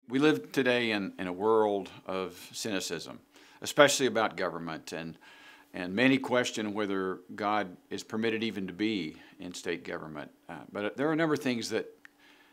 We live today in a world of cynicism, especially about government, and many question whether God is permitted even to be in state government. But there are a number of things that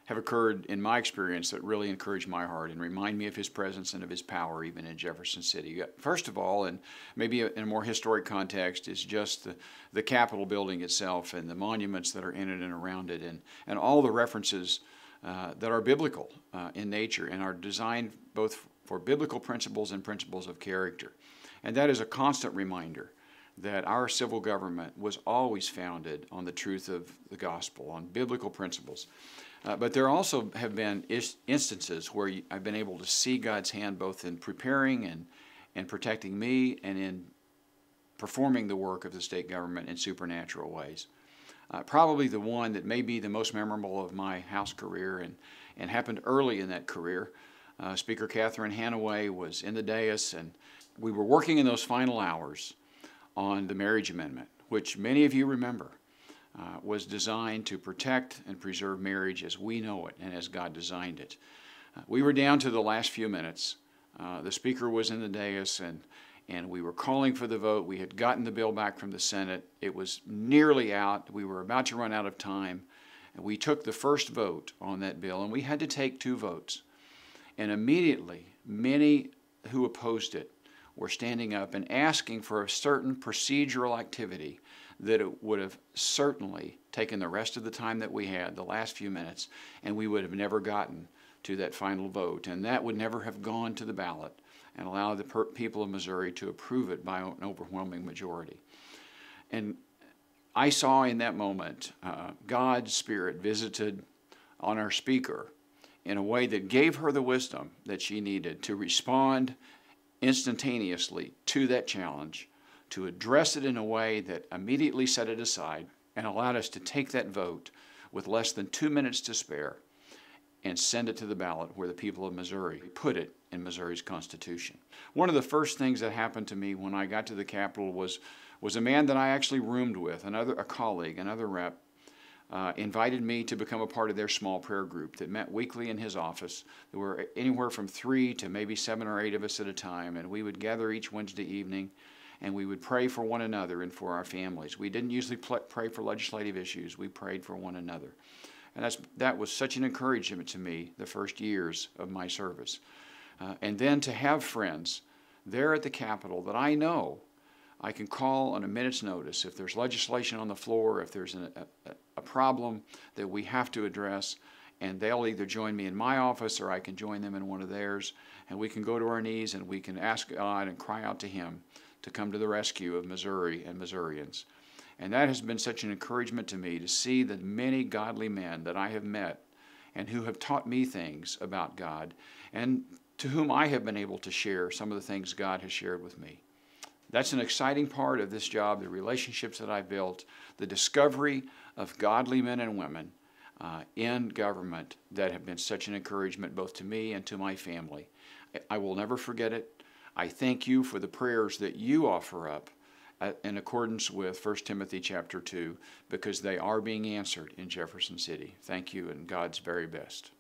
have occurred in my experience that really encourage my heart and remind me of His presence and of His power even in Jefferson City. First of all, and maybe in a more historic context, is just the Capitol building itself and the monuments that are in it and around it, and all the references that are biblical in nature and are designed both for biblical principles and principles of character. And that is a constant reminder that our civil government was always founded on the truth of the gospel, on biblical principles. But there also have been instances where I've been able to see God's hand both in preparing and protecting me and in performing the work of the state government in supernatural ways. Probably the one that may be the most memorable of my House career and happened early in that career. Speaker Catherine Hanaway was in the dais, and we were working in those final hours on the marriage amendment, which many of you remember was designed to protect and preserve marriage as we know it and as God designed it. We were down to the last few minutes. The Speaker was in the dais, and we were calling for the vote. We had gotten the bill back from the Senate. It was nearly out. We were about to run out of time. And we took the first vote on that bill, and we had to take 2 votes. And immediately, many who opposed it were standing up and asking for a certain procedural activity that it would have certainly taken the rest of the time that we had, the last few minutes, and we would have never gotten to that final vote. And that would never have gone to the ballot and allow the people of Missouri to approve it by an overwhelming majority. And I saw in that moment God's Spirit visited on our speaker in a way that gave her the wisdom that she needed to respond instantaneously to that challenge, to address it in a way that immediately set it aside and allowed us to take that vote with less than 2 minutes to spare and send it to the ballot where the people of Missouri put it in Missouri's Constitution. One of the first things that happened to me when I got to the Capitol was a man that I actually roomed with, a colleague, another rep, invited me to become a part of their small prayer group that met weekly in his office. There were anywhere from 3 to maybe 7 or 8 of us at a time, and we would gather each Wednesday evening, and we would pray for one another and for our families. We didn't usually pray for legislative issues. We prayed for one another. And that was such an encouragement to me the first years of my service. And then to have friends there at the Capitol that I know I can call on a minute's notice if there's legislation on the floor, if there's a problem that we have to address, and they'll either join me in my office or I can join them in one of theirs, and we can go to our knees and we can ask God and cry out to Him to come to the rescue of Missouri and Missourians. And that has been such an encouragement to me to see the many godly men that I have met and who have taught me things about God and to whom I have been able to share some of the things God has shared with me. That's an exciting part of this job, the relationships that I've built, the discovery of godly men and women in government that have been such an encouragement both to me and to my family. I will never forget it. I thank you for the prayers that you offer up in accordance with 1 Timothy chapter 2, because they are being answered in Jefferson City. Thank you, and God's very best.